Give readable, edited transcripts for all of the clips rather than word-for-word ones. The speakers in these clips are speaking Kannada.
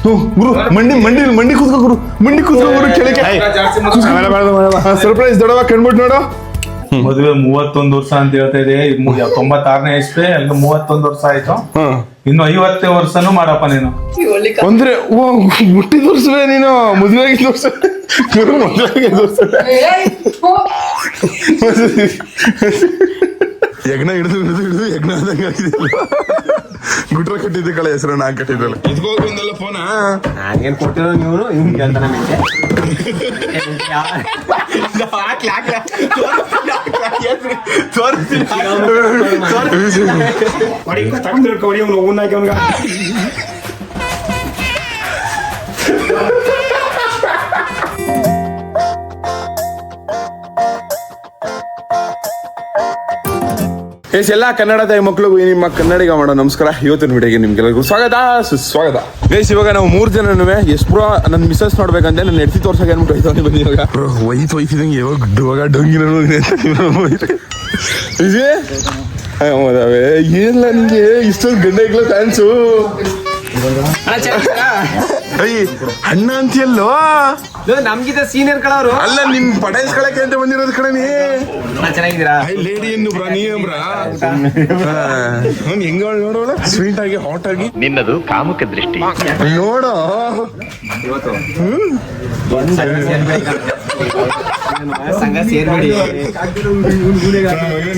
ಗುರು ಮಂಡಿ ಕೂತ್ಕೋ ಗುರು ಕೆಳಗೆ ಸರ್ಪ್ರೈಸ್ ದೊಡವ ಕಂಡ್ಬಿಟ್ಟು ನೋಡು. ಮದುವೆ 31 ವರ್ಷ ಅಂತ ಹೇಳ್ತಾ ಇದೆ. 96ನೇ ಇಸ್ವಿ, ಅಲ್ಲಿ 31 ವರ್ಷ ಆಯ್ತು. ಇನ್ನು 50ನೇ ವರ್ಷನೂ ಮಾಡಪ್ಪ ನೀನು. ಅಂದ್ರೆ ಹುಟ್ಟಿದ ವರ್ಷವೇ ನೀನು ಮದುವೆ ಆಗಿದ್ದ ವರ್ಷ ಗುರು ಮದುವೆ ಆಗಿದ್ದ ವರ್ಷ ಯಜ್ಞ ಹಿಡಿದು ಯಜ್ಞ ಆದಂಗೆ ಆಗಿದೆ. ಗುಟ್ರ ಕಟ್ಟಿದ್ದ ಕಳೆ ಹೆಸರು ನಾ ಕಟ್ಟಿದ್ದಲ್ಲ. ಇದ್ಕೋಗಿ ಬಂದಲ್ಲ ಫೋನ ಏನ್ ಕೊಟ್ಟಿರೋ ನೀವು ಹಿಂಗ್ ಕೇಳ್ತಾನೆ ತಗೊಂಡಿರ್ಕೊಡಿ ಅವ್ನು ಹೂನಾಕಿ ಅವ್ನಿಗ. ಎಲ್ಲ ಕನ್ನಡ ತಾಯಿ ಮಕ್ಕಳಿಗೂ ನಿಮ್ಮ ಕನ್ನಡಿಗ ಮಾಡೋ ನಮಸ್ಕಾರ. ಇವತ್ತಿನ ವಿಡಿಯೋಗೆ ನಿಮ್ಗೆಲ್ಲರಿಗೂ ಸುಸ್ವಾಗತ. ಗೈಸ್, ಇವಾಗ ನಾವು 3 ಜನನು ಎಸ್ಪ್ರೋ ನನ್ನ ಮಿಸಸ್ ನೋಡ್ಬೇಕಂತೆ ನನ್ನ ಎಡ್ತಿ ತೋರ್ಸಕ್ಕೆ ಏನ್ಬಿಟ್ಟು ಹೋಯ್ತು ಬನ್ನಿ. ಇವಾಗ ಒಯ್ತಿದಂಗೆ ಯಾವಾಗ ಗುಡ್ಡುವಾಗ ಡೊಂಗಿನ ಏನಿಲ್ಲ ನಿಂಗೆ ಇಷ್ಟೊಂದು ಗಂಡ ಇಗ್ಲ ಫ್ಯಾನ್ಸು. ಅಣ್ಣ ಅಂತೀಯಲ್ಲೋ, ನಮ್ಗಿಂತ ಸೀನಿಯರ್ ಕಳವ್ರು ಅಲ್ಲ ನಿಮ್ ಪಟಾಯಿಸ್ಕೊಳಕ್ಕೆ ಅಂತ ಬಂದಿರೋದು ಕಡೆ ನೀ ಚೆನ್ನಾಗಿದ್ದೀರಾ? ಲೇಡಿ ಏನು ಬ್ರಾ ನೀ ಬ್ರಾ ಹೆಂಗ ನೋಡೋಳ ಸ್ವೀಟ್ ಆಗಿ ಹಾಟ್ ಆಗಿ ನಿನ್ನದು ಕಾಮುಕ ದೃಷ್ಟಿ ನೋಡೋ. ಸಂಘ ಸೇರ್ಬೇಡಿ,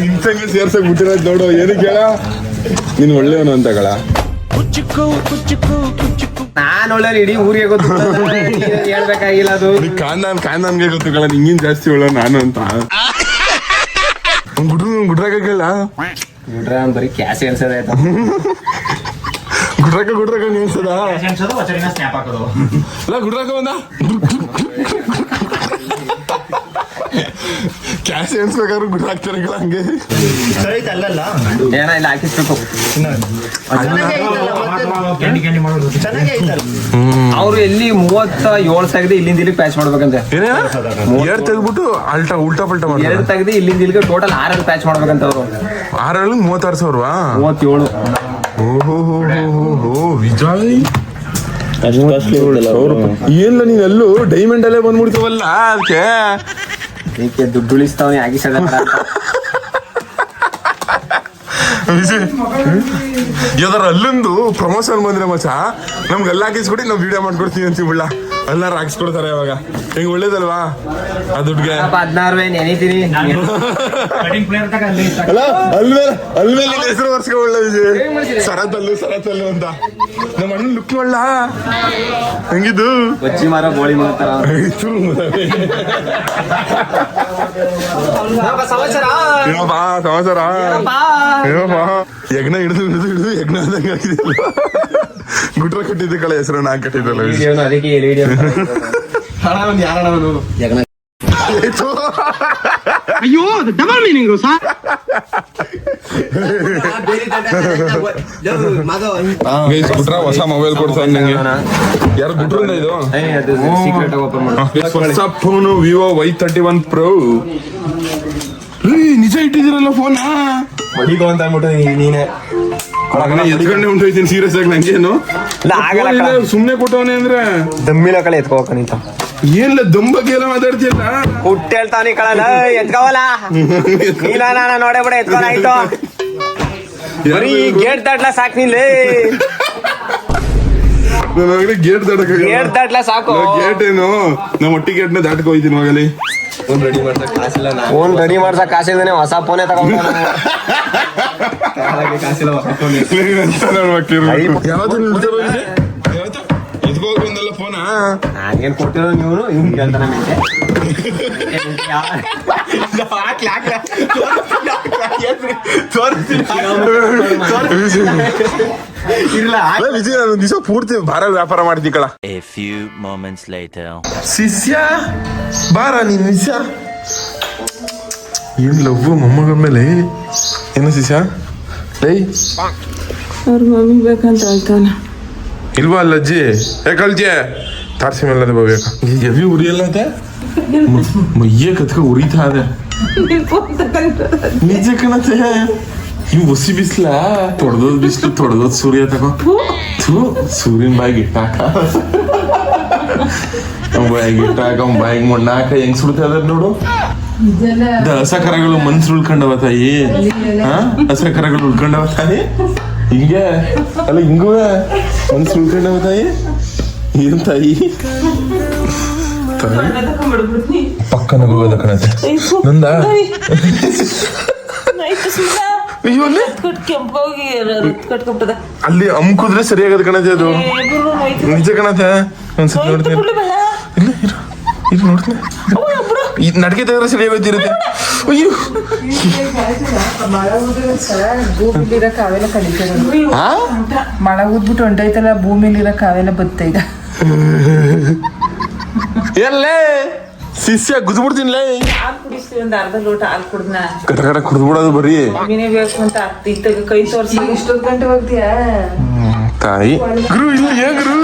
ನಿಮ್ ಸಂಘ ಸೇರ್ಸಕ್ ಬಿಟ್ಟಿರೋದು ನೋಡು. ಏನು ಕೇಳ ನೀನ್ ಒಳ್ಳೆಯವನು ಅಂತ ಕಳ. ನಾನ್ ಒಳ್ಳೆ ಇಡೀ ಊರಿಗೆ ಗೊತ್ತು, ಹೇಳ್ಬೇಕಾಗಿಲ್ಲ. ಅದು ಕಾಂದನ್ಗೆ ಗೊತ್ತು ಕಳ, ನಿಂಗಿನ್ ಜಾಸ್ತಿ ಒಳ್ಳೆ ನಾನು ಅಂತ. ಗುಡ್ರಾಗ ಕೇಳ ಬಿಡ್ರ ಬರೀ ಕ್ಯಾಶ್ ಎನ್ಸದ ಆಯ್ತಾ? ಗುಡ್ರಾಗ ನಿಲ್ಸದ ಅಲ್ಲ ಗುಡ್ರಾಗ ಬಂದ ಕ್ಯಾಶ್ ಎನ್ಸ್ಬೇಕಾದ್ರು ಗುಡ್ರಾಗ್ತಾರೆ ಹಂಗೆ. ಏನ ಇಲ್ಲ ಹಾಕಿಸ್ಬೇಕು. ಅವ್ರು ಎಲ್ಲಿ 37 ತೆಗ್ದು ಇಲ್ಲಿಂದ ಇಲ್ಲಿಗೆ ಪ್ಯಾಚ್ ಮಾಡ್ಬೇಕಂತೆ. 2 ತೆಗ್ದ್ಬಿಟ್ಟು ಉಲ್ಟಾ ಪಲ್ಟಾ ಮಾಡಿ 2 ತೆಗ್ದು ಇಲ್ಲಿಂದ ಇಲ್ಲಿಗೆ ಟೋಟಲ್ 6 ಪ್ಯಾಚ್ ಮಾಡ್ಬೇಕಂತ ಅವ್ರು. 6 36,000 37. ಓಹೋ ವಿಜಯ್ ಏನಿಲ್ಲ ನೀನ್ ಅಲ್ಲೂ ಡೈಮಂಡ್ ಅಲ್ಲೇ ಬಂದ್ಬಿಡ್ತೀವಲ್ಲ ಅದಕ್ಕೆ ದುಡ್ಡು ಉಳಿಸ್ತಾವನಿ ಆಗಿಸದ. ಯಾವ್ದಾರ ಅಲ್ಲೊಂದು ಪ್ರಮೋಷನ್ ಬಂದ್ರೆ ಮಚ್ಚ ನಮ್ಗೆ ಎಲ್ಲ ಹಾಕಿಸ್ಕೊಡಿ ನಾವು ವಿಡಿಯೋ ಮಾಡ್ಕೊಡ್ತೀವಿ ಅಂತ ಬಿಡ್ಲ. ಎಲ್ಲಾರು ಹಾಕಿಸ್ಕೊಡ್ತಾರೆ ಇವಾಗ. ಹೆಂಗ್ ಒಳ್ಳೇದಲ್ವಾ ಆ ದುಡ್ಗೆ? 16 ನೆನೀತೀನಿ. ಅಲ್ಲ ಅಲ್ಮೇಲೆ ಹೆಸರು ವರ್ಷಕ್ಕೆ ಒಳ್ಳೆ ವಿಜಯ್. ಸರತಲ್ಲು ಅಂತ ನಮ್ಮ ಅಣ್ಣ ಲುಕ್ ಒಳ್ಳ ಹೆಂಗಿದ್ದು ಬಜ್ಜಿ ಮಾರ ಗೋಳಿ ಮಾಡ್ತಾರ. ಸಮಾಚಾರ ಯಜ್ಞ ಹಿಡಿದು ಯಜ್ಞ ಆದಂಗೆ ಆಗಿದೆ. ಗುಟ್ರ ಕಟ್ಟಿದ್ದ ಕಳೆ ಹೆಸರು ನಾ ಕಟ್ಟಿದ್ದಲ್ಲ. ಅದಕ್ಕೆ ಅಯ್ಯೋ ಡಬಲ್ ಮೀನಿಂಗ್ ಗುಟ್ರ ಹೊಸ ಮೊಬೈಲ್ ಕೊಡ್ತಾರೆ ನಂಗೆ. ಯಾರು ಗುಟ್ರಿಂದ ಇದು ಸೀಕ್ರೆಟ್ ಓಪನ್ ಮಾಡಿ. ಹೊಸ ಫೋನು ವಿವೋ Y31 Pro. ನಿಜ ಇಟ್ಟಿದ್ದೀರಲ್ಲ ಫೋನ್ ಈಗ ಅಂತ ಅಂದ್ಬಿಟ್ಟು ನೀನೆ ಎತ್ಕೊಂಡೆ ಉಂಟೋಯ್ತೀನಿ ಸೀರಿಯಸ್ ಆಗಿ. ನಂಗೇನು ಸುಮ್ನೆ ಕೊಟ್ಟವನೇ ಅಂದ್ರೆ ದಮ್ಮಿಲ ಕಳೆ ಎತ್ಕೋಕ ನಿಂತ ಏನಿಲ್ಲ ದಮ್ ಬಗ್ಗೆ ಎಲ್ಲ ಮಾತಾಡ್ತಿಯಲ್ಲ. ಹುಟ್ಟ ಹೇಳ್ತಾವನಿ ಕಳಲ್ಲ ಎತ್ಕೋವಲ್ಲ ನೀನ ನಾನು ನೋಡೇ ಬಿಡ ಎತ್ಕೊಂಡ್ ಆಯ್ತು. ಬರೀ ಗೇಟ್ ದಾಟ್ಲ ಸಾಕ್ ನೀಲೇ. ಗೇಟ್ ಗೇಟ್ ದಾಟ್ಲ ಸಾಕು. ಗೇಟ್ ಏನು ನಮ್ಮ ಒಟ್ಟಿ ಗೇಟ್ ನ ದಾಟ್ಕೊ ಹೋಯ್ತೀನಿ ಮಗಲಿ. ಫೋನ್ ರೆಡಿ ಮಾಡ್ಸಕ್ ಕಾಸಿಲ್ದೇನೆ ಹೊಸ ಫೋನೇ ತಗೊಂಡ. ಎತ್ಕೋಗಿ ಬಂದಲ್ಲ ಫೋನ ಏನ್ ಕೊಟ್ಟಿರೋ ನೀವು ಹಿಂಗ್ ಕೇಳ್ತಾನೆ ವಿಜಯ್ ನಾನು ದಿವಸ ಪೂರ್ತಿ ಬಾರ ವ್ಯಾಪಾರ ಮಾಡ್ತಿ ಕಳ. ಶಿಷ್ಯ ಬಾರ ನೀನ್ ಶಿಷ್ಯ ಏನ್ ಲವ್ ಮೊಮ್ಮಗ ಮೇಲೆ ಏನು ಶಿಷ್ಯ ಲೈ ಅವ್ರ ಮಮ್ಮಿ ಬೇಕಂತ ಹೇಳ್ತಾನೆ. ಇಲ್ವಾ ಅಲ್ಲ ಅಜ್ಜಿ ಯಾಕಲ್ಜೆ ತಾರ್ಸಿ ಮೇಲೆ ಬೇಕಾ ಎವಿ ಉರಿಯಲ್ಲ ಅದೇ ಮಯ್ಯ ಕತ್ಕ ಉರಿತಾ ಅದೇ ನಿಜ ಕಣತೆ ಇವು ಹೊಸಿ ಬಿಸ್ಲ ತೊಡ್ದೋದ್ ಬಿಸ್ಲು ತೊಡ್ದೋದ್ ಸೂರ್ಯ ತಗೋ ಥೂ ಸೂರ್ಯನ್ ಬಾಯಿಗೆ ಇಟ್ಟಾಕ ಬಾಯಿಗೆ ಇಟ್ಟಾಕ ಬಾಯಿಗೆ ಮಣ್ಣಾಕ ಹೆಂಗ್ ಸುಡ್ತಾ ಅದ ನೋಡು. ಹಸ ಕರಗಳು ಮನ್ಸು ಉಳ್ಕೊಂಡವ ತಾಯಿ, ಹಸ ಕರಗಳು ಉಳ್ಕೊಂಡವ ತಾಯಿ, ಹಿಂಗೆ ಅಲ್ಲ ಹಿಂಗೂ ಮನ್ಸು ಉಳ್ಕೊಂಡವ ತಾಯಿ. ಏನ್ ತಾಯಿ ಪಕ್ಕ ನಗೋದ ಕಣತೆ ನಂದ. ಅಯ್ಯೋ ಅಲ್ಲಿ ಅಮ್ಕುದ್ರೆ ಸರಿಯಾಗದ ಕಣತೆ, ಅದು ನಿಜ ಕಣತೆ. ಒಂದ್ಸತಿ ನೋಡ್ತೀನಿ, ಇಲ್ಲ ಇದು ನೋಡ್ತೀನಿ, ಈ ನಡಿಗೆ ತೆಗೆದ್ರೆ ಸರಿಯಾಗೋಯ್ತಿರುತ್ತೆ. ಅಯ್ಯೋ ಮಳೆ ಊದ್ಬಿಟ್ಟು ಹೊಂಟೈತಲ್ಲ, ಭೂಮಿಲಿರೋ ಕಾವೆಲ್ಲ ಬತ್ತ ಈಗ. ಎಲ್ಲೇ ಶಿಷ್ಯ ಗುದ್ಬಿಡ್ತೀನಿಲೇ. ಹಾಲು ಕುಡಿಸ್ತೀವಿ, ಒಂದ್ ಅರ್ಧ ಲೋಟ ಹಾಲು ಕುಡ್ದ ಕಟ ಕಟ ಕುಡ್ದ್ಬಿಡೋದು ಬರೀ. ಮೀನೇ ಬೇಕು ಅಂತ ಇತ್ತಾಗ ಕೈ ತೋರ್ಸಿ ಇಷ್ಟೊಂದು ಗಂಟೆ ಹೋಗ್ತೀಯ ತಾಯಿ. ಗುರು ಇಲ್ಲ ಏನ್ ಗುರು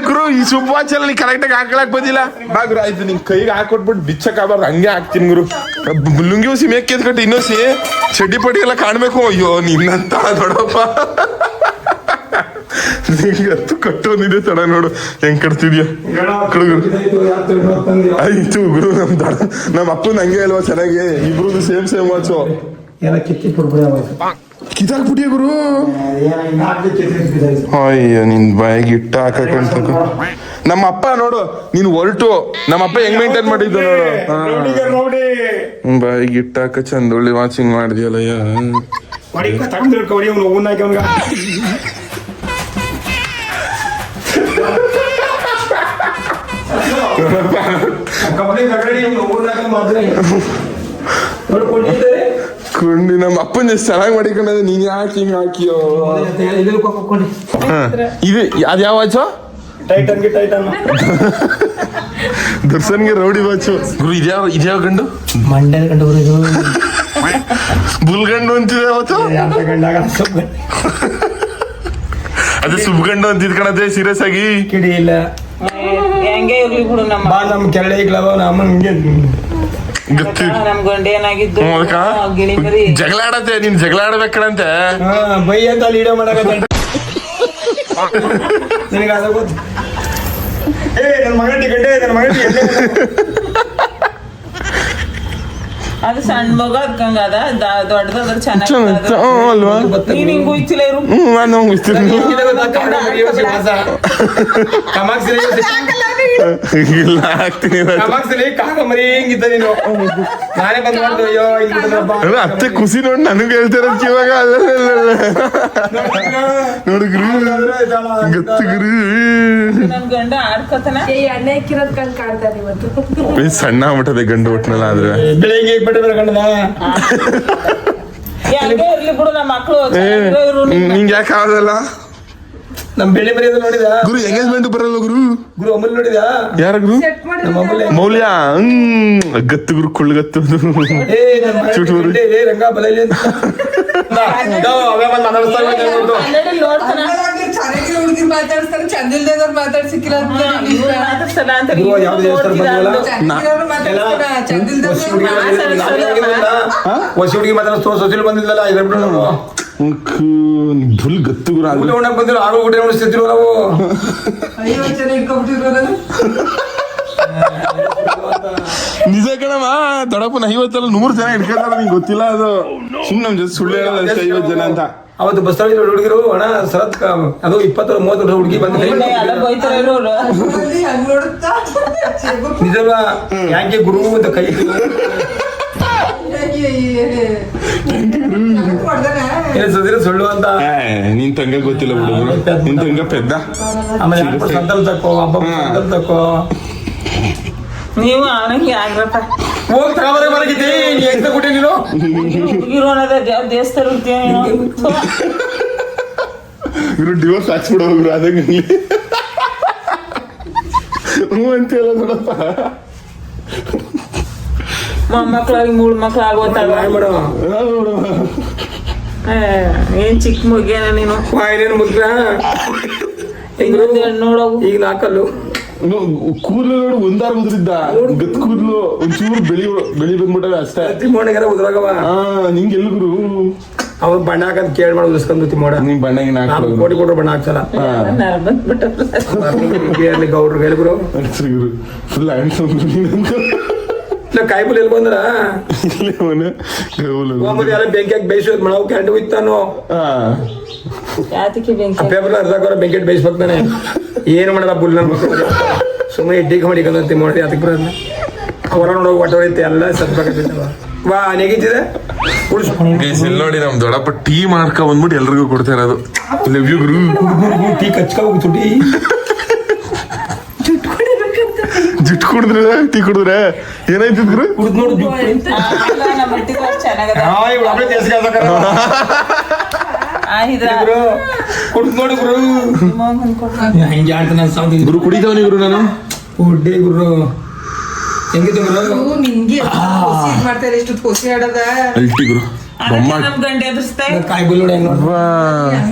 ಗುರು ಈ ಸುಬ್ಬಾಚಲ್ಲ ನೀ ಕರೆಕ್ಟಾಗಿ ಹಾಕೊಳಕ್ ಬಂದಿಲ್ಲ. ಬಾ ಗುರು ಆಯ್ತು, ನಿನ್ ಕೈಗೆ ಹಾಕೊಟ್ಬಿಟ್ಟು ಬಿಚ್ಚಕ್ ಆಗ್ಬಾರ್ದು, ಹಂಗೆ ಹಾಕ್ತೀನಿ ಗುರು. ಲುಂಗಿ ಹೊಸಿ ಮೇಕ್ ಎತ್ಕಟ್ಟು ಇನ್ನೊಸಿ ಚಡ್ಡಿ ಪಟ್ಟಿ ಎಲ್ಲ ಕಾಣ್ಬೇಕು. ಅಯ್ಯೋ ನಿನ್ನಂತ ದೊಡ್ಡಪ್ಪ ನಿಂಗತ್ತು ಕಟ್ಟೋನಿದೆ ತಡ ನೋಡು ಹೆಂಗ್ ಕಟ್ತಿದ್ಯಾ. ಆಯ್ತು ಗುರು, ನಮ್ಮ ಅಪ್ಪನ ಹಂಗೆ ಅಲ್ವಾ ಚೆನ್ನಾಗಿ, ಇಬ್ರದ್ದು ಸೇಮ್ ವಾಚು ಕಿತ್ತಾಕ್ಬಿಟ್ಟಿಯ ಗುರು. ಅಯ್ಯೋ ನಿನ್ ಬಾಯಿಗೆ ಇಟ್ಟ ಹಾಕಂತ ನಮ್ಮ ಅಪ್ಪ ನೋಡು, ನೀನ್ ಹೊರಟು ನಮ್ಮ ಅಪ್ಪ ಹೆಂಗ್ ಮೇಂಟೈನ್ ಮಾಡಿದ್ದು ನೋಡು. ಬಾಯಿಗೆ ಇಟ್ಟ ಹಾಕ ಚಂದೊಳ್ಳಿ ವಾಚಿಂಗ್ ಮಾಡಿದ್ಯಲ್ಲ. ಕೊಂಡಿ ನಮ್ಮ ಅಪ್ಪನ ಎಷ್ಟು ಚೆನ್ನಾಗಿ ಮಾಡಿಕೊಂಡ್ರೆ ನೀನ್ ಯಾಕೆ ಹಿಂಗ್ ಹಾಕಿಯೋ. ಇದು ಅದ್ಯಾವ ವಾಚು? ದರ್ಶನ್ಗೆ ರೌಡಿ ವಾಚು ಗುರು. ಇದ್ಯಾವ ಗಂಡು? ಮಂಡ್ಯದ ಗಂಡು ಬರೋದು ಬುಲ್ ಗಂಡು ಅಂತಿದೆ ಅವತ್ತು. ಅದೇ ಸುಬ್ ಗಂಡು ಅಂತಿದ್ ಕಣದೆ ಸೀರಿಯಸ್ ಆಗಿ. ಕಿಡಿ ಇಲ್ಲ ಹೆಂಗೆ ಇರ್ಲಿ ಬಿಡು. ನಮ್ಮ ನಮ್ ಕೆರಳೆ ನಮ್ಮ ಗೊತ್ತಿ ನಮ್ ಗಂಡ ಏನಾಗಿದ್ದು ಗಿಣಿ ಮರಿ ಜಗಳ ಆಡತ್ತೆ. ನೀನ್ ಜಗಳ ಆಡ್ಬೇಕಂತೆ ಬೈ ಅಂತ ಅಲ್ಲಿ ಇಡೋ ಮಾಡಕತ್ತ. ನಿನಗೆ ಅದ ಗೊತ್ತು. ನನ್ನ ಮಗಂಟಿ ಗಂಟೆ, ನನ್ನ ಮಗಂಟಿ ಅದು ಸಣ್ಣ ಮಗ ಅದ್ಕಂಗದ ದೊಡ್ಡದಾದ್ರ ಚೆನ್ನಾಗಿ ಅಲ್ವಾ. ನೀನ್ ಹಿಂಗ್ ಉಯ್ತಿಲ್ಲ ಇರು. ನಾನು ಇಲ್ಲ ಹಾಕ್ತೀನಿ. ನಾನೇ ಬಂದ್ ಮಾಡ್ದು. ಅಯ್ಯೋ ಅತ್ತೆ ಖುಷಿ ನೋಡಿ ನನಗೆ ಹೇಳ್ತಾರದ್ ಇವಾಗ. ನೋಡು ಗುರು, ಗತ್ತು ಗುರು. ನನ್ ಗಂಡ ಆಡ್ಕತನ ಎಣ್ಣೆ ಹಾಕಿರೋದ್ ಕಂಡ್ ಕಾಡ್ತಾರೆ ಇವತ್ತು. ಸಣ್ಣ ಆಗ್ಬಿಟ್ಟದೆ ಗಂಡು ಒಟ್ನಲ್ಲ. ಆದ್ರೆ ಬೆಳಿಗ್ಗೆ ಬಿಟ್ಟು ಕಣ್ಣದ ಹೆಂಗೆ ಇರ್ಲಿ ಬಿಡು. ನಮ್ಮ ಮಕ್ಳು ನಿಂಗೆ ಯಾಕೆ ಆಗೋದಲ್ಲ? ನಮ್ ಬೆಳಿ ಮರಿಯೋದು ನೋಡಿದ ಗುರು? ಎಂಗೇಜ್ಮೆಂಟ್ ಬರಲ್ಲ ಗುರು. ಗುರು ಅಮೂಲ್ ನೋಡಿದ? ಯಾರ ಗುರು? ನಮ್ಮ ಅಮೂಲ್ಯ. ಮೌಲ್ಯ. ಗತ್ತು ಗುರು, ಕುಳ್ಗತ್ತು. ರಂಗ ಬಲೈಲಿ ಅಂತ ನೋಡ್ತಾನ ಚೆನ್ನಾಗಿ ಹುಡುಗಿ ಮಾತಾಡ್ತಾರೆ, ಚಂದ ಇಲ್ದೇದವ್ರು ಮಾತಾಡ್ಸಿಕ್ಕಿಲ್ಲ ಮಾತಾಡ್ಸಲ್ಲ ಅಂತ ಹೊಸ ಹುಡುಗಿ ಮಾತಾಡ ಸೊಸಿಲ್ ಬಂದಿದ್ದಲ್ಲ ಇದ್ಬಿಟ್ಟು ನಾವು ಫುಲ್ ಗತ್ತು ಗುರು. ಉಣ್ಣಕ್ ಬಂದಿರೋ ಆರು ಊಟ ಉಣಿಸ್ತಿದ್ರು ನಾವು. ನಿಜ ಕಣಮ್ಮ, ದೊಡ್ಡಪ್ಪನ 50 100 ಜನ ಇಟ್ಕೊಳ್ತಾರ. ನಿಂಗೆ ಗೊತ್ತಿಲ್ಲ ಅದು. ಸುಮ್ಮನೆ ನಮ್ ಜೊತೆ ಸುಳ್ಳು ಹೇಳೋದು ಅಷ್ಟೇ 50 ಜನ ಅಂತ. ಅವತ್ತು ಬಸ್ ಸ್ಟಾಂಡ್ ಹುಡುಗಿರು ಅಣ್ಣ ಸರತ್ ಅದು 20-30 ಹುಡುಗಿ ಬಂದ ನಿಜಲ್ವಾ? ಯಾಕೆ ಗುರು ಅಂತ ಕೈ ಸುಳ್ಳು ಅಂತ. ನಿನ್ ತಂಗ ಗೊತ್ತಿಲ್ಲ ಹುಡುಗರು, ನಿನ್ ತಂಗ ಪೆದ್ದ. ಆಮೇಲೆ ಸಂತಲ್ ತಕೋ, ಹಬ್ಬ ಸಂತಲ್ ತಕೋ. ನೀವು ಅವನಿಗೆ ಆಗ್ರಪ್ಪ ಹೋಗಿ ತಗೊಂಬರ ಬರಗಿದ್ದಿ ಎಂತ ಕೊಟ್ಟಿ ನೀನು ಇರೋಣದ ದೇವಸ್ಥಾನ ಇವರು ಡಿವೋರ್ಸ್ ಹಾಕ್ಸ್ಬಿಡೋ ಗುರು. ಅದಂಗೆ ಹ್ಞೂ ಅಂತೆಲ್ಲ ನೋಡಪ್ಪ. ಮೊಮ್ಮಕ್ಳಾಗಿ 3 ಮಕ್ಳು ಆಗೋತಾವ. ಏನ್ ಚಿಕ್ಕ ಮುಗ್ಗೇನ ನೀನು? ಏನೇನು ಮುಗ್ರ ನೋಡವು ಈಗ 4 ಕೂದಲು ನೋಡು ಒಂದಾರು ಉದ್ರಿದ್ದ ಗತ್ ಕೂದಲು ಒಂಚೂರು ಬೆಳಿ ಬಂದ್ಬಿಟ್ಟವೆ ಅಷ್ಟೇ. ತಿಮ್ಮೋಣಿಗಾರ ಉದ್ರಾಗವ ನಿಂಗೆ ಎಲ್ಗುರು ಅವ್ರು ಬಣ್ಣ ಹಾಕಂತ ಕೇಳಿ ಮಾಡಿ ಉದಿಸ್ಕೊಂಡು ತಿಮ್ಮೋಡ ನಿಂಗ್ ಬಣ್ಣಗಿನ ಕೋಟಿ ಕೊಟ್ರು ಬಣ್ಣ ಹಾಕ್ಸಲ್ಲ ಗೌಡ್ರು ಹೇಳಿದ್ರು ಫುಲ್ ಹ್ಯಾಂಡ್ಸಮ್ ಇಲ್ಲ ಕಾಯಿಪುಲ್ ಎಲ್ಲಿ ಬಂದ್ರ ಎಲ್ಲ ಬೆಂಕಿ ಹಾಕಿ ಬೇಯಿಸೋದು ಮಾಡವು ಕ್ಯಾಂಡು ಇತ್ತಾನು ಪೇಪರ್ ಅರ್ಧಕ್ಕೋರ ಬೆಂಕಿ ಬೇಯಿಸ್ಬೇಕು ತಾನೆ ಏನು ಮಾಡಲ್ಲ ಬುಲ್ ನನ್ ಮಕ್ಕಳು ಸುಮ್ಮನೆ ಇಡ್ಡಿಗೆ ಮಾಡಿಕೊಂಡು ತಿಮ್ಮೋಡಿ ಅದಕ್ಕೆ ಬರೋದನ್ನ ಹೊರ ನೋಡೋಗಿ ಒಟ್ಟ ಹೊಡಿತೆ ಎಲ್ಲ ಸತ್ಬೇಕಾಗ್ತಿದ್ದವ ವಾ ನೆಗಿತಿದೆ ನೋಡಿ ನಮ್ ದೊಡ್ಡಪ್ಪ ಟೀ ಮಾಡ್ಕ ಬಂದ್ಬಿಟ್ಟು ಎಲ್ರಿಗೂ ಕೊಡ್ತಾ ಇರೋದು. Love you guru. ಟೀ ಕಚ್ಕ ಹೋಗಿ ತುಟಿ ಜುಟ್ ಕುಡಿದ್ರೆ ಟೀ ಕುಡಿದ್ರೆ ಏನಾಯ್ತು ಗುರು? ಕುಡ್ದು ನೋಡು ಕುಡ್ದು ನೋಡಿ ಗುರು ಹಂಗೆ ಆಡ್ತಾನೆ ಗುರು ಕುಡಿದವನಿ ಗುರು ನಾನು ಉಡ್ಡೆ ಗುರು ಹೆಂಗಿತ್ತು ಗುರು ನಿಂಗೆ ಮಾಡ್ತಾರೆ ಎಷ್ಟು ಖುಷಿ ಆಡದ ಅಲ್ಟಿ ಗುರು ಕಾಯಿಬುಲ್ ನೋಡಿ ಹೆಂಗ್ ನೋಡ್ವಾ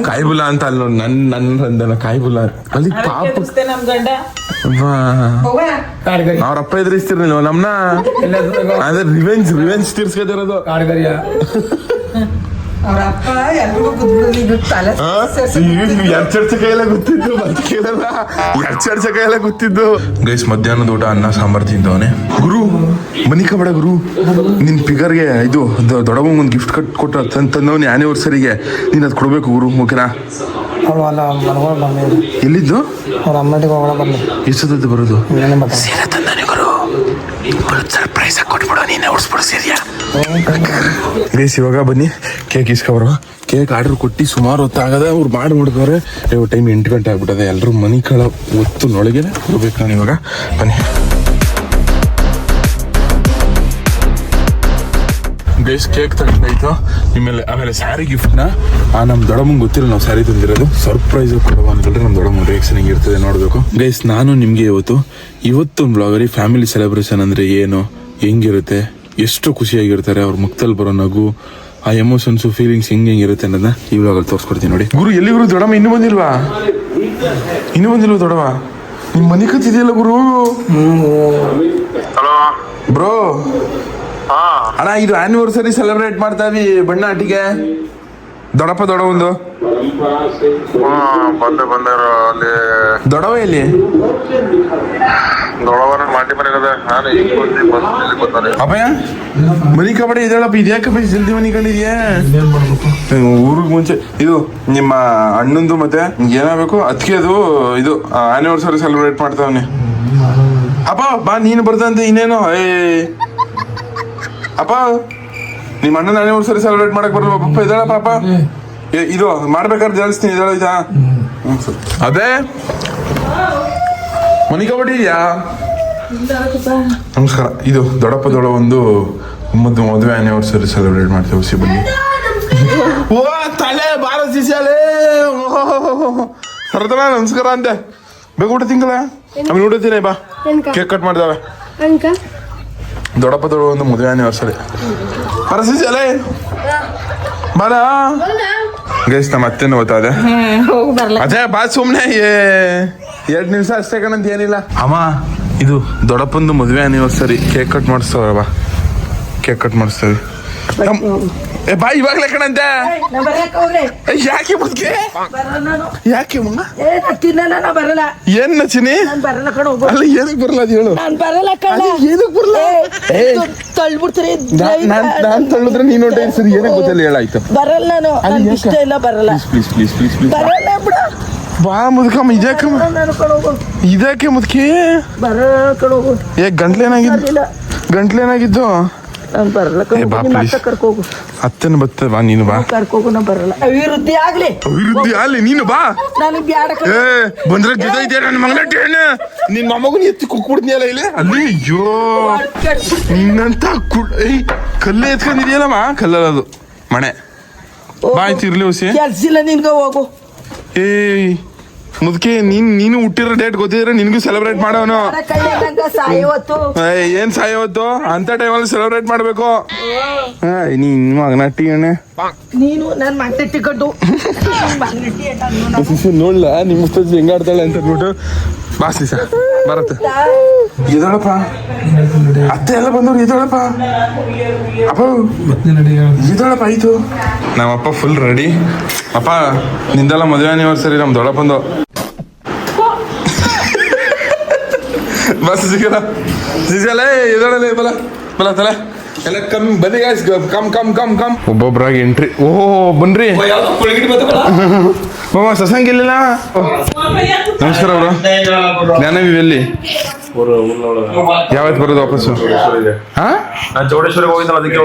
ಕಾಯಿಬುಲ ಅಂತ ಅಲ್ಲಿ ನೋಡಿ ನನ್ನ ಕಾಯಿಬುಲ ಅಲ್ಲಿ ಪಾಪ ಕಾಡ್ಗರಿ ಅವ್ರ ಅಪ್ಪ ಎದುರಿಸ್ತಿರ್ಲಿಲ್ಲ ನಮ್ನ ಅದೇ ರಿವೆಂಜ್ ತೀರ್ಸ್ಕೊತಿರೋದು ಕಾಡ್ಗರಿಯ ಅವ್ರ ಅಪ್ಪ ಎಲ್ರಿಗೂ ಕುದ್ಬಿಡೋದು ತಲೆ ಎರ್ಚರ್ಚಕಾಯೆಲ್ಲ ಗೊತ್ತಿದ್ದು ಬದುಕೇಳಲ್ಲ ಎರ್ಚರ್ಚಕಾಯೆಲ್ಲ ಗೊತ್ತಿದ್ದು. ಗೈಸ್ ಮಧ್ಯಾಹ್ನದ ಊಟ ಅನ್ನ ಸಾಂಬಾರ್ ತಿಂದವನೆ ಗುರು ಮನಿಕಬೇಡ ಗುರು. ನಿನ್ ಫಿಗರ್ಗೆ ಇದು ದೊಡ್ಡವಂಗ್ ಒಂದು ಗಿಫ್ಟ್ ಕೊಟ್ಟು ತಂದವನಿ ಆನಿವರ್ಸರಿಗೆ ನೀನ್ ಅದ್ ಕೊಡ್ಬೇಕು ಗುರು ಮುಖ್ಯನಾ. ಎಲ್ಲಿದ್ದು ಅವ್ರ ಅಮ್ಮಟಿಗೆ ಹೋಗೋಣ ಬನ್ನಿ ಎಷ್ಟೊತ್ತು ಬರೋದು ಸೀರೆ ತಂದಾನೆ ಗುರು ಸರ್ಪ್ರೈಸ್ ಆಗಿ ಕೊಟ್ಬಿಡು ನೀನೆ ಉಡ್ಸ್ಬಿಡು ಸೀರಿಯಾ. ಗೈಸ್ ಇವಾಗ ಬನ್ನಿ ಕೇಕ್ ಇಸ್ಕೊಬರುವ. ಕೇಕ್ ಆರ್ಡರ್ ಕೊಟ್ಟು ಸುಮಾರು ಹೊತ್ತಾಗದ ಅವ್ರು ಮಾಡಿ ಮುಡ್ಕವ್ರೆ. ಟೈಮ್ 8 ಗಂಟೆ ಆಗ್ಬಿಟ್ಟದೆ. ಎಲ್ಲರೂ ಮನಿ ಕಳ ಹೊತ್ತಿನೊಳಗೆ ಬರ್ಬೇಕು ನಾನು ಇವಾಗ. ಬನ್ನಿ ಗೈಸ್ ಕೇಕ್ ತಗೊಂಡಾಯ್ತು. ಆಮೇಲೆ ಸ್ಯಾರಿ ಗಿಫ್ಟ್ನ ನಮ್ಮ ದೊಡ್ಡಮ್ಮಂಗೆ ಗೊತ್ತಿಲ್ಲ ನಾವು ಸ್ಯಾರಿ ತಂದಿರೋದು. ಸರ್ಪ್ರೈಸ್ ಕೊಡುವ ಅಂತಂದ್ರೆ ನಮ್ಮ ದೊಡ್ಡಮ್ಮ ರಿಯಾಕ್ಷನ್ ಹೆಂಗಿರ್ತದೆ ನೋಡಬೇಕು. ಗೈಸ್ ನಾನು ನಿಮಗೆ ಇವತ್ತು ಬ್ಲಾಗಲ್ಲಿ ಫ್ಯಾಮಿಲಿ ಸೆಲೆಬ್ರೇಷನ್ ಅಂದರೆ ಏನು, ಹೆಂಗಿರುತ್ತೆ, ಎಷ್ಟು ಖುಷಿಯಾಗಿರ್ತಾರೆ, ಅವ್ರ ಮುಖದಲ್ಲಿ ಬರೋ ನಗು, ಆ ಎಮೋಷನ್ಸು ಫೀಲಿಂಗ್ಸ್ ಹೆಂಗಿರುತ್ತೆ ಅನ್ನೋದನ್ನ ಈ ಬ್ಲಾಗಲ್ಲಿ ತೋರಿಸ್ಕೊಡ್ತೀನಿ ನೋಡಿ. ಗುರು ಎಲ್ಲಿ ಗುರು ದೊಡ್ಡಮ್ಮ ಇನ್ನೂ ಬಂದಿಲ್ವಾ ದೊಡ್ಡವ? ನಿಮ್ಮ ಮನೆ ಕತ್ತಿದೆಯಲ್ಲ ಗುರು. ಬ್ರೋ ಅಣ್ಣ ಇದು ಆನಿವರ್ಸರಿ ಸೆಲೆಬ್ರೇಟ್ ಮಾಡ್ತಾ ಇದೀವಿ ಬಣ್ಣ ಅಟ್ಟಿಗೆ. ದೊಡ್ಡಪ್ಪ ದೊಡ್ಡವಂದು ಬಂದಾರ ಅಲ್ಲಿ ದೊಡ್ಡವ ಎಲ್ಲಿ ದೊಡ್ಡವರ ಮಾಟಿ ಮನೆ ಅಪ್ಪಯ್ಯ ಮನಿ ಕಬಡ್ಡಿ ಇದೇಳಪ್ಪ. ಇದ್ಯಾಕಪ್ಪ ಜಲ್ದಿ ಮನಿ ಕಂಡಿದ್ಯಾ? ಊರಿಗೆ ಮುಂಚೆ ಇದು ನಿಮ್ಮ ಅಣ್ಣಂದು ಮತ್ತೆ ಏನಾಗಬೇಕು ಅದಕ್ಕೆ ಅದು ಇದು ಆನಿವರ್ಸರಿ ಸೆಲೆಬ್ರೇಟ್ ಮಾಡ್ತಾವನಿ. ಅಪ್ಪ ಬಾ ನೀನು ಬರ್ದಂತೆ ಇನ್ನೇನು. ಅಪ್ಪ ನಿಮ್ಮ ಅಣ್ಣನ ಆನಿವರ್ಸರಿ ಸೆಲೆಬ್ರೇಟ್ ಮಾಡಕ್ ಬರಲ್ಲ ಪಪ್ಪ ಇದ್ದಾಳ ಪಾಪ. ಇದು ಮಾಡ್ಬೇಕಾದ್ರೆ ಜಾಸ್ತಿ ಇದ್ದಾಳ. ಅದೇ ಮನಿ ಕಬಡ್ಡಿ ಇದೆಯಾ? ನಮಸ್ಕಾರ. ಇದು ದೊಡ್ಡಪ್ಪ ಒಂದು ಮದುವೆ ಆನಿವರ್ಸರಿ ಸೆಲೆಬ್ರೇಟ್ ಮಾಡ್ತೇವೆ. ಹುಸಿ ಬನ್ನಿ. ಓ ತಲೆ ಬಾರ ಸಿಸಿಯಾಲೆ ಹರದನ ನಮಸ್ಕಾರ ಅಂತೆ. ಬೇಗ ಊಟ ತಿಂಗಲ ಆಮೇಲೆ ಊಟತೀನಿ ಬಾ. ಕೇಕ್ ಕಟ್ ಮಾಡಿದಾವೆ. ದೊಡ್ಡಪ್ಪ ಒಂದು ಮದುವೆ ಆನಿವರ್ಸರಿ ಬರ ಸಿಸಿಯಾಲೆ ಬಾರ. ಗೈಸ್ ನಮ್ಮ ಅತ್ತೆನ ಗೊತ್ತಾದೆ. ಅದೇ ಬಾ ಸುಮ್ನೆ 2 ನಿಮಿಷ ಅಷ್ಟೇ ಕಣಂತ ಏನಿಲ್ಲ. ಅಮ್ಮ ಇದು ದೊಡ್ಡಪ್ಪಂದು ಮದುವೆ ಆನಿವರ್ಸರಿ ಕೇಕ್ ಕಟ್ ಮಾಡಿಸ್ತವ್ರ. ಬಾ ಕೇಕ್ ಕಟ್ ಮಾಡಿಸ್ತೇವೆ. ಬಾ ಇವಾಗ್ಲೇ ಕಣಂತೆ. ಯಾಕೆ ಬದುಕೆ ಯಾಕೆ ಮಮ್ಮ ಬರಲ್ಲ ಏನ್ ನಚಿನಿ ಬರಲ್ಲ ಕಣ ಅಲ್ಲ ಏನಕ್ಕೆ ಬರಲ್ಲ ಅದು ಹೇಳು. ನಾನ್ ಬರಲ್ಲ ಏನಕ್ಕೆ ಬರಲ್ಲ? ತಳ್ಬಿಡ್ತೀರಿ ನಾನ್ ತಳ್ಳಿದ್ರೆ ನೀನು ಹೊಂಟೆ ಸರಿ ಏನಕ್ಕೆ ಗೊತ್ತಿಲ್ಲ ಹೇಳಾಯ್ತು. ಬರಲ್ಲ ನಾನು ನನ್ಗೆ ಇಷ್ಟ ಇಲ್ಲ ಬರಲ್ಲ ಪ್ಲೀಸ್ ಪ್ಲೀಸ್ ಪ್ಲೀಸ್ ಪ್ಲೀಸ್ ಬರಲ್ಲ ಬಿಡ ಬಾ ಮುದ್ಕಮ್ಮ. ಇದ್ಯಾಕಮ್ಮ ನಾನು ಕಣೋಗು ಇದಕ್ಕೆ ಮುದ್ಕಿ ಬರ ಕಣೋಗು ಗಂಟ್ಲೇನಾಗಿದ್ದು ನಾನು ಬರಲ್ಲ ಬಾ ಪ್ಲೀಸ್. ಕರ್ಕೋಗು ಅತ್ತನ ಬತ್ತ ಬಾ ನೀನು ಬಾ. ಕರ್ಕೋಗು ನಾ ಬರಲ್ಲ ಅಭಿವೃದ್ಧಿ ಆಗ್ಲಿ ಅಭಿವೃದ್ಧಿ ಅಲ್ಲಿ ನೀನು ಬಾ. ನನಗೆ ಬ್ಯಾಡ ಬಂದ್ರೆ ಜೊತೆ ಇದೆಯಾ ನನ್ನ ಮಗನ ಟೇನು ನಿನ್ನ ಮೊಮ್ಮಗನ ಎತ್ತಿ ಕುಕ್ಬಿಡ್ತೀಯಲ್ಲ ಇಲ್ಲಿ ಅಲ್ಲಿ. ಅಯ್ಯೋ ನಿನ್ನಂತ ಕಲ್ಲೇ ಎತ್ಕೊಂಡಿದ್ಯಲ್ಲಮ್ಮ. ಕಲ್ಲಲ್ಲ ಅದು ಮಣೆ. ಬಾ ಆಯ್ತು ಇರ್ಲಿ ಹುಸಿ. ಕೆಲ್ಸ ಇಲ್ಲ ನಿನ್ಗ ಹೋಗು. ಏಯ್ ಮುದ್ಕೆ ನೀನು ಹುಟ್ಟಿರೋ ಡೇಟ್ ಗೊತ್ತಿದ್ರೆ ನಿನ್ಗೂ ಸೆಲೆಬ್ರೇಟ್ ಮಾಡೋನು. ಸಾಯವತ್ತು ಏನ್ ಸಾಯವತ್ತು ಅಂತ ಟೈಮಲ್ಲಿ ಸೆಲೆಬ್ರೇಟ್ ಮಾಡ್ಬೇಕು. ನೀನ್ ಮಗನ ಅಣ್ಣ ನೀನು ನನ್ ಮತ್ತೆ ಟಿಕೆಟು ನೋಡ್ಲಾ ನಿಮ್ಮ ಹೆಂಗಾಡ್ತಾಳೆ ಅಂತ ಅಂದ್ಬಿಟ್ಟು ಬಾಸ್ಲಿ ಸರ್ ಬರತ್ತೆ ಎದಳಪ್ಪ ಅತ್ತೆ ಎಲ್ಲ ಬಂದವ್ರು ಎದಳಪ್ಪ ಅಪ್ಪ ಎದಳಪ್ಪ ಆಯ್ತು ನಮ್ಮಪ್ಪ ಫುಲ್ ರೆಡಿ ಅಪ್ಪ ನಿಂದೆಲ್ಲ ಮದುವೆ ಆನಿವರ್ಸರಿ ನಮ್ ದೊಡ್ಡಪ್ಪಂದು ಬಸ್ ಸಿಗಲ್ಲ ಎದಳಲ್ಲ ಬಲ ಬಲ ತಲೆ ಎಲ್ಲ ಕಮ್ಮಿ ಬನ್ನಿ ಗಾಯ್ಸ್ ಕಮ್ ಒಬ್ಬೊಬ್ರಾಗಿ ಎಂಟ್ರಿ ಓಹೋ ಬನ್ರಿ ಮಾಮ ಸಸಂಗ್ ಇಲ್ಲಿಲ್ಲ ನಮಸ್ಕಾರ ಅವರು ಜ್ಞಾನವಿ ಎಲ್ಲಿ ಯಾವತ್ತು ಬರೋದು ವಾಪಸ್ಸು ಹಾ ಚೌಡೇಶ್ವರಿಗೆ ಹೋಗಿದ್ದಲ್ಲ ಅದಕ್ಕೆ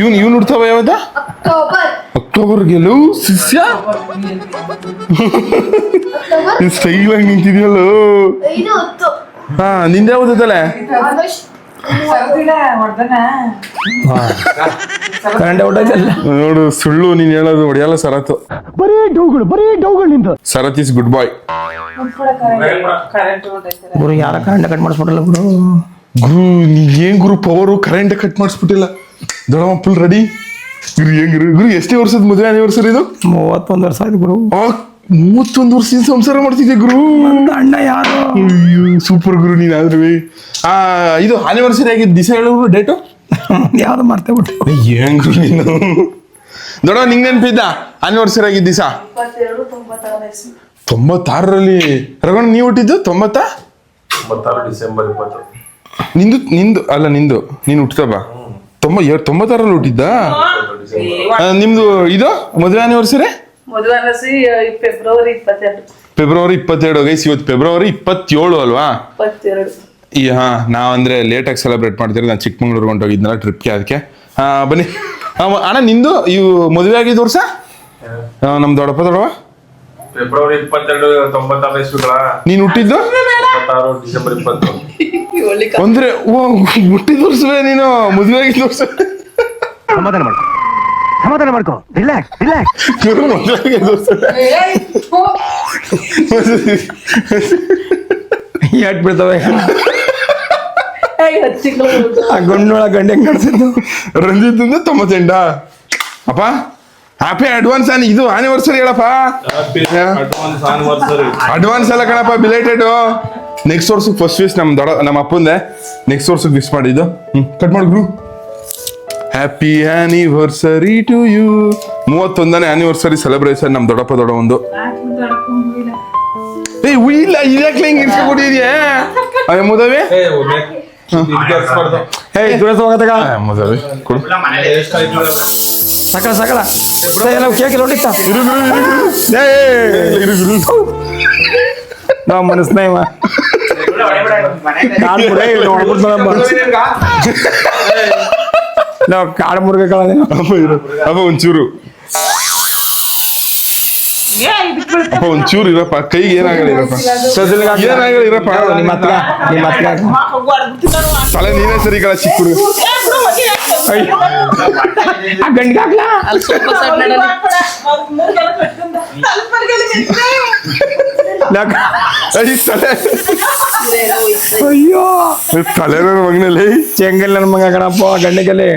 ಇವ್ನು ಹುಡ್ತಾವ ಯಾವತ್ತ ಅಕ್ಟೋಬರ್ ಗೆಲು ಶಿಷ್ಯ ಸ್ಟೈಲ್ ಆಗಿ ನಿಂತಿದ್ಯಲ್ಲೋ ಹಾ ನಿಂದ ಯಾವ್ದಲ್ಲ ನೋಡು ಸುಳ್ಳು ನೀನ್ ಹೇಳೋದು ಹೊಡೆಯಲ್ಲ ಸರತ್ತು ಬರೀ ಡೌಗಳು ನಿಂದ ಸರತ್ ಇಸ್ ಗುಡ್ ಬಾಯ್ ಗುರು ಯಾರ ಕರೆಂಟ್ ಕಟ್ ಮಾಡಿಸ್ಬಿಡಲ್ಲ ಗುರು ಗುರು ನೀ ಏನ್ ಗುರು ಪವರು ಕರೆಂಟ್ ಕಟ್ ಮಾಡಿಸ್ಬಿಟ್ಟಿಲ್ಲ ದೊಡ್ಡಮ್ಮ ಫುಲ್ ರೆಡಿ ಗುರು ಏನ್ ಗುರು ಎಷ್ಟೇ ವರ್ಷದ ಮದುವೆ ಆನಿವರ್ಸರಿ ಇದು 31 ವರ್ಷ ಆಯ್ತು ಗುರು 31 ವರ್ಷದಿಂದ ಸಂಸಾರ ಮಾಡ್ತಿದ್ದೆ ಗುರು ಅಣ್ಣ ಯಾರು ಸೂಪರ್ ಗುರು ನೀನ್ ಆದ್ರೂ ಇದು ಆನಿವರ್ಸರಿ ಆಗಿದ್ದು ದಿವಸ ಹೇಳೋರು ಡೇಟು ಯಾವ್ದು ಮರ್ತೇ ಬಿಟ್ಟು ಏನ್ ಗುರು ನೀನು ದೊಡ್ಡ ನಿಂಗೆ ನೆನಪಿದ್ದ ಆನಿವರ್ಸರಿ ಆಗಿದ್ದ ದಿವಸ 96ರಲ್ಲಿ ರಘುಣ್ಣ ನೀವು ಹುಟ್ಟಿದ್ದು 96 ಡಿಸೆಂಬರ್ 20 ನಿಂದು ಅಲ್ಲ ನಿಂದು ನೀನು ಹುಟ್ಟದ ಬಾ 96ರಲ್ಲಿ ಹುಟ್ಟಿದ್ದ ನಿಮ್ದು ಇದು ಮದುವೆ ಆನಿವರ್ಸರಿ ಫೆಬ್ರವರಿ 22 ಗೈಸ್ ಇವತ್ತು ಫೆಬ್ರವರಿ 27 ಅಲ್ವಾ ಹಾ ನಾವಂದ್ರೆ ಲೇಟ್ ಆಗಿ ಸೆಲೆಬ್ರೇಟ್ ಮಾಡ್ತೀರಿ ನಾನು ಚಿಕ್ಕಮಂಗ್ಳೂರ್ಗೆ ಹೊಂಟೋಗಿದ್ನಲ್ಲ ಟ್ರಿಪ್ಗೆ ಅದಕ್ಕೆ ಬನ್ನಿ ಅಣ್ಣ ನಿಂದು ಇವು ಮದುವೆ ಆಗಿದ್ದು ವರ್ಷ ನಮ್ ದೊಡ್ಡಪ್ಪ ದೊಡ್ಡವ ಫೆಬ್ರವರಿ 22 96 ಇಸ್ವಿಗಳ ನೀನ್ ಹುಟ್ಟಿದ್ದು 96 ಡಿಸೆಂಬರ್ 20 ಅಂದ್ರೆ ಹುಟ್ಟಿದ ವರ್ಷವೇ ನೀನು ಮದುವೆ ಆಗಿದ್ದ ವರ್ಷ ಸಮಾಧಾನ ಮಾಡ್ಕೋ ರಿಲ್ಯಾಕ್ಸ್ ಮದುವೆ ಆಗಿದ್ದ ವರ್ಷ ಎಟ್ ಬಿಡ್ತವೆ ಆ ಗಂಡೊಳ ಗಂಡ ಹೆಂಗ್ ಕಳ್ಸಿದ್ದು ರಂಜಿತ್ 98 ಅಪ್ಪ ಹ್ಯಾಪಿ ಅಡ್ವಾನ್ಸ್ ಇದು ಆನಿವರ್ಸರಿ ಹೇಳಪ್ಪ ಅಡ್ವಾನ್ಸ್ ಎಲ್ಲ ಕಣಪ್ಪ ಬಿಲೇಟೆಡ್ ನೆಕ್ಸ್ಟ್ ವರ್ಷಕ್ಕೆ ಫಸ್ಟ್ ವಿಶ್ ನಮ್ಮ ಅಪ್ಪಂದೆ ನೆಕ್ಸ್ಟ್ ವರ್ಷಕ್ಕೆ ವಿಶ್ ಮಾಡಿದ್ದು ಕಟ್ ಮಾಡಿದ್ರು ಹ್ಯಾಪಿ ಆನಿವರ್ಸರಿ ಟು ಯು 31ನೇ ಆನಿವರ್ಸರಿ ಸೆಲೆಬ್ರೇಷನ್ ನಮ್ ದೊಡ್ಡಪ್ಪ ದೊಡ್ಡ ಒಂದು ಇಲ್ಲ ಇದಕ್ಕೆ ಹಿಂಗ್ ಇರ್ಸ್ಕೊಟ್ಟಿದ್ಯಾ ಮುದವಿ ಮುದವಿ ಕೊಡು ಸಕಲ ಕೇಕ್ ನೋಡಿತ್ತ ನಾವು ಮನಸ್ನೇ ನಾವು ಕಾಡು ಮುರುಗ ಅಪ್ಪ ಒಂಚೂರು ಅಪ್ಪ ಒಂಚೂರು ಇರಪ್ಪ ಕೈಗೆ ಏನಾಗಲ್ಲ ಇರಪ್ಪ ಏನಾಗಲ್ಲ ಇರಪ್ಪ ನಿಮ್ಮ ಹತ್ರ ತಲೆ ನೀನೇ ಸರಿ ಕಳ ಚಿಕ್ಕ ಹುಡುಗ ಗಂಡಿಗೆ ಹಾಕ್ಲಾ ಅಯ್ಯೋ ತಲೆ ಮಗನಲ್ಲಿ ಚೆಂಗಲ್ ನನ್ನ ಮಗ ಕಣಪ್ಪ ಗಂಡಿಗಲ್ಲಿ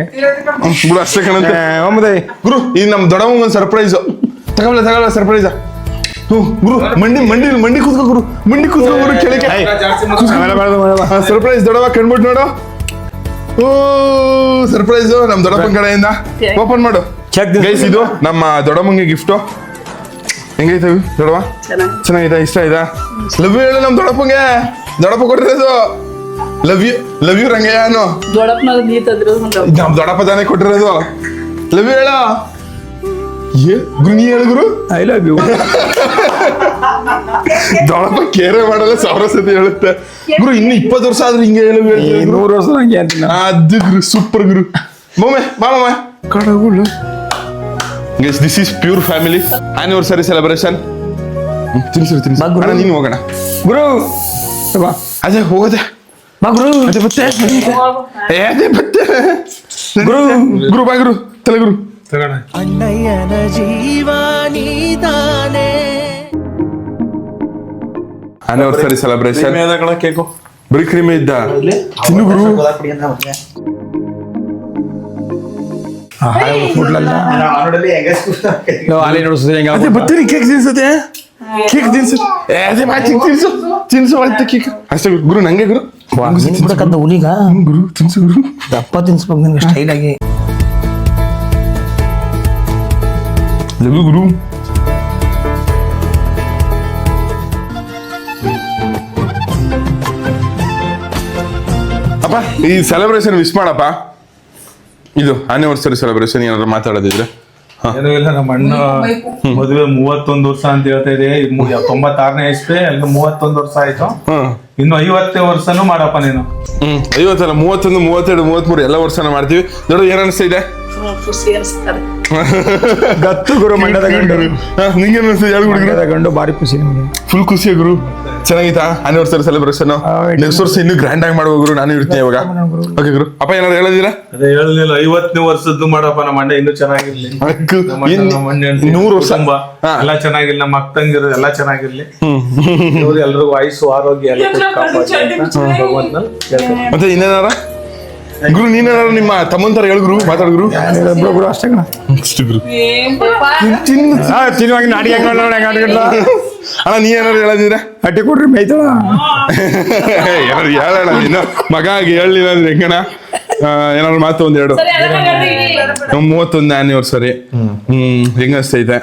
ಬಿಡು ಅಷ್ಟೇ ಕಣಂತೆ ಒಮ್ಮದೆ ಗುರು ಇದು ನಮ್ ದೊಡ್ಡವಂಗ ಒಂದು ಸರ್ಪ್ರೈಸ್ ತಗೊಳ್ಳ ಸರ್ಪ್ರೈಸ್ ಗುರು ಮಂಡಿ ಕೂತ್ಕೋ ಗುರು ಗುರು ಕೆಳಗೆ ಸರ್ಪ್ರೈಸ್ ದೊಡ್ಡವ ಕಣ್ಬಿಟ್ಟು ನೋಡು ಓ ಸರ್ಪ್ರೈಸ್ ನಮ್ ದೊಡ್ಡಪ್ಪನ ಕಡೆಯಿಂದ ಓಪನ್ ಮಾಡು ಗೈಸ್ ಇದು ನಮ್ಮ ದೊಡ್ಡಮ್ಮಂಗೆ ಗಿಫ್ಟು ಹೆಂಗೈತೆ ದೊಡ್ಡವ ಚೆನ್ನಾಗೈತಾ ಇಷ್ಟ ಆಯ್ತಾ ಲವ್ ಯು ಹೇಳು ನಮ್ ದೊಡ್ಡಪ್ಪಂಗೆ ದೊಡ್ಡಪ್ಪ ಕೊಟ್ಟಿರೋದು ಲವ್ ಯು ರಂಗಯ್ಯನು ನಮ್ ದೊಡ್ಡಪ್ಪ ತಾನೇ ಕೊಟ್ಟಿರೋದು ಲವ್ ಯು ಹೇಳ ಗುರು ನೀ ಹೇಳು ಗುರು ಐ ಲವ್ ಯು ದೊಡ್ಡಪ್ಪ ಕೇರೆ ಮಾಡಲ್ಲ 1000 ಸತಿ ಹೇಳುತ್ತೆ ಗುರು ಇನ್ನು 20 ವರ್ಷ ಆದ್ರೆ ಹಿಂಗೆ ಹೇಳು 100 ವರ್ಷ ಹಂಗೆ ಅಂತೀನಿ ಅದು ಗುರು ಸೂಪರ್ ಗುರು ಮೊಮ್ಮೆ ಮಾಮ ಕಡಗುಳು guys this is pure family anniversary celebration ತಿನ್ಸು ಅಣ್ಣ ನೀನು ಹೋಗೋಣ ಗುರು ಅದೇ ಹೋಗೋದೆ ಗುರು ಅದೇ ಬತ್ತೆ ಅದೇ ಬತ್ತೆ ಗುರು ಬಾ ಗುರು ತಲೆ ಗುರು ಅಣ್ಣಯ್ಯನ ಜೀವಾನಿದಾನೆ ಆನಿವರ್ಸರಿ ಸೆಲೆಬ್ರೇಷನ್ ಕೇಕು ಬರೀ ಕ್ರೀಮ್ ಇದ್ದ ತಿನ್ನು ಗುರು ಹಾಲೆ ನೋಡಿಸ್ತದೆ ಅದೇ ಬತ್ತೀರಿ ಕೇಕ್ ತಿನ್ಸತೆ ಕೇಕ್ ತಿನ್ಸು ಅದೇ ಚಿಕ್ಕ ತಿನ್ಸು ಆಯ್ತು ಕೇಕ್ ಅಷ್ಟೇ ಗುರು ನಂಗೆ ಗುರು ಬಿಡಕಂತ ಹುಲಿಗ ಗುರು ತಿನ್ಸು ಗುರು ದಪ್ಪ ತಿನ್ಸ್ಬೇಕು ನಿನ್ಗೆ ಸ್ಟೈಲ್ ಆಗಿ. ಜಗು ಗುರು ಅಪ್ಪ ಈ ಸೆಲೆಬ್ರೇಷನ್ ವಿಶ್ ಮಾಡಪ್ಪ. ಇದು ಆನಿವರ್ಸರಿ ಸೆಲೆಬ್ರೇಷನ್ ಏನಾದ್ರು ಮಾತಾಡೋದಿದ್ರೆ ಏನೂ ಇಲ್ಲ, ನಮ್ಮ ಅಣ್ಣ ಮದುವೆ 31 ವರ್ಷ ಅಂತ ಹೇಳ್ತಾ ಇದೆ. 96ನೇ ಇಸ್ವಿ, ಅಲ್ಲಿ 31 ವರ್ಷ ಆಯ್ತು. ಇನ್ನು 50ನೇ ವರ್ಷನೂ ಮಾಡಪ್ಪ ನೀನು. 50 ಅಲ್ಲ 31 32 33 ಎಲ್ಲ ವರ್ಷನ ಮಾಡ್ತೀವಿ. ದೊಡ್ಡ ಏನ್ ಅನಿಸ್ತಾ ಇದೆ? ಗತ್ತು ಗುರು ಮಂಡ್ಯದ ಗಂಡು ನಿಂಗೆ ಅನಿಸ್ತಾ ಹೇಳಿ ಮಂಡ್ಯದ ಗಂಡು ಭಾರಿ ಖುಷಿ ನಿಮಗೆ. ಫುಲ್ ಖುಷಿ ಗುರು. ಚೆನ್ನಾಗಿತ್ತಾ ಆನಿವರ್ಸರಿ ಸೆಲೆಬ್ರೇಷನ್? ನೆಕ್ಸ್ಟ್ ವರ್ಷ ಇನ್ನೂ ಗ್ರ್ಯಾಂಡ್ ಆಗಿ ಮಾಡುವ ಗುರು. ನಾನು ಇರ್ತೀನಿ ಇವಾಗ. ಓಕೆ ಗುರು. ಅಪ್ಪ ಏನಾದ್ರು ಹೇಳಿದಿರಾ? ಅದೇ ಹೇಳಿಲ್ಲ, 50ನೇ ವರ್ಷದ್ದು ಮಾಡಪ್ಪ. ನಮ್ಮ ಅಣ್ಣ ಇನ್ನೂ ಚೆನ್ನಾಗಿರ್ಲಿ. ನಮ್ಮ ಅಣ್ಣ 100 ವರ್ಷ ಎಲ್ಲ ಚೆನ್ನಾಗಿರ್ಲಿ. ನಮ್ಮ ಅಕ್ಕ ತಂಗಿರು ಎಲ್ಲ ಚೆನ್ನಾಗಿರ್ಲಿ. ಎಲ್ರಿಗೂ ಆಯುಸ್ಸು ಆರೋಗ್ಯ ಎಲ್ಲ ಮತ್ತೆ ಇನ್ನೇನಾರ ಗುರು? ನೀನೇನಾರು ನಿಮ್ಮ ತಮ್ಮನ ತರ ಹೇಳು ಗುರು, ಮಾತಾಡು ಗುರು. ಗುರು ಅಷ್ಟೇ ಕಣ. ಅಷ್ಟು ಗುರು. ತಿನ್ನುವಾಗ ನಾಡಿ ಅಣ್ಣ ನೀ ಏನಾರು ಹೇಳದಿದ್ರೆ ಅಟ್ಟಿ ಕೊಡ್ರಿ ಮೈತಳ ಏನಾರು ಹೇಳೋಣ. ನೀನು ಮಗ ಆಗಿ ಹೇಳಲಿಲ್ಲ ಅಂದ್ರೆ ಹೆಂಗಣ? ಏನಾದ್ರು ಮಾತು ಒಂದೆರಡು. 31ನೇ ಆನಿವರ್ಸರಿ ಹೆಂಗ ಅನ್ಸ್ತೈತೆ?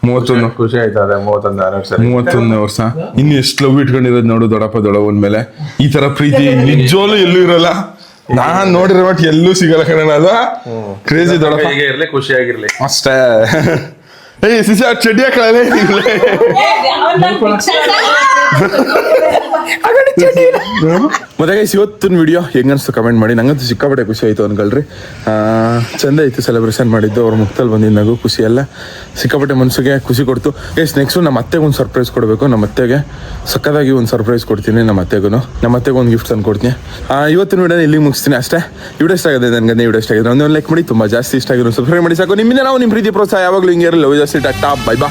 31 ಖುಷಿ ಆಯ್ತದೆ. 31ನೇ ವರ್ಷ. ಇನ್ನು ಎಷ್ಟು ಲವ್ ಇಟ್ಕೊಂಡಿರೋದು ನೋಡು ದೊಡ್ಡಪ್ಪ ದೊಡ್ಡವನ್ ಮೇಲೆ. ಈ ತರ ಪ್ರೀತಿ ನಿಜವಾಗ್ಲೂ ಎಲ್ಲೂ ಇರಲ್ಲ. ನಾನ್ ನೋಡಿರೋ ಮಟ್ ಎಲ್ಲೂ ಸಿಗಲ್ಲ ಕಣ. ಅಲ್ವಾ? ಕ್ರೇಜಿ ದೊಡ್ಡಪ್ಪ. ಹೀಗೆ ಇರ್ಲಿ, ಖುಷಿಯಾಗಿರ್ಲಿ ಅಷ್ಟೇ. ಏಯ್ ಸಿಸಿ ಆ ಚಡ್ಡಿ ಹಾಕಲೇ. ಮತ್ತೆ ಇವತ್ತಿನ ವಿಡಿಯೋ ಹೆಂಗನ್ಸ್ತು ಕಮೆಂಟ್ ಮಾಡಿ. ನಂಗಂತೂ ಸಿಕ್ಕಾಪಟ್ಟೆ ಖುಷಿ ಆಯ್ತು ಅನ್ಕೊಳ್ರಿ. ಚಂದ ಆಯ್ತು ಸೆಲೆಬ್ರೇಷನ್ ಮಾಡಿದ್ದು. ಅವ್ರ ಮುಖದಲ್ಲಿ ಬಂದಿದ್ದು ನಗು ಖುಷಿ ಎಲ್ಲ ಸಿಕ್ಕಾಪಟ್ಟೆ ಮನಸ್ಸಿಗೆ ಖುಷಿ ಕೊಡ್ತು. ನೆಕ್ಸ್ಟ್ ನಮ್ಮ ಅತ್ತೆಗೆ ಒಂದು ಸರ್ಪ್ರೈಸ್ ಕೊಡಬೇಕು. ನಮ್ಮ ಅತ್ತೆಗೆ ಸಕ್ಕದಾಗಿ ಒಂದು ಸರ್ಪ್ರೈಸ್ ಕೊಡ್ತೀನಿ. ನಮ್ಮ ಅತ್ತೆಗೆ ಒಂದು ಗಿಫ್ಟ್ ತಂದು ಕೊಡ್ತೀನಿ. ಇವತ್ತಿನ ವಿಡಿಯೋನ ಇಲ್ಲಿ ಮುಗಿಸ್ತೀನಿ ಅಷ್ಟೇ. ವಿಡಿಯೋ ಇಷ್ಟ ಆಗಿದೆ ನನಗೆ. ವಿಡಿಯೋ ಇಷ್ಟ ಆಗಿದೆ ಒಂದು ಲೈಕ್ ಮಾಡಿ. ತುಂಬ ಜಾಸ್ತಿ ಇಷ್ಟ ಆಗಿರೋ ಸಬ್ಸ್ಕ್ರೈಬ್ ಮಾಡಿ ಸಾಕು. ನಿಮ್ಮಿಂದ ನಾವು ನಿಮ್ಮ ಪ್ರೀತಿ ಪ್ರೋತ್ಸಾಹ ಯಾವಾಗಲೂ ಹಿಂಗೆ ಇರಲಿ. ಲವ್ ಜಾಸ್ತಿ. ಟಾಟಾ ಬೈ ಬಾ.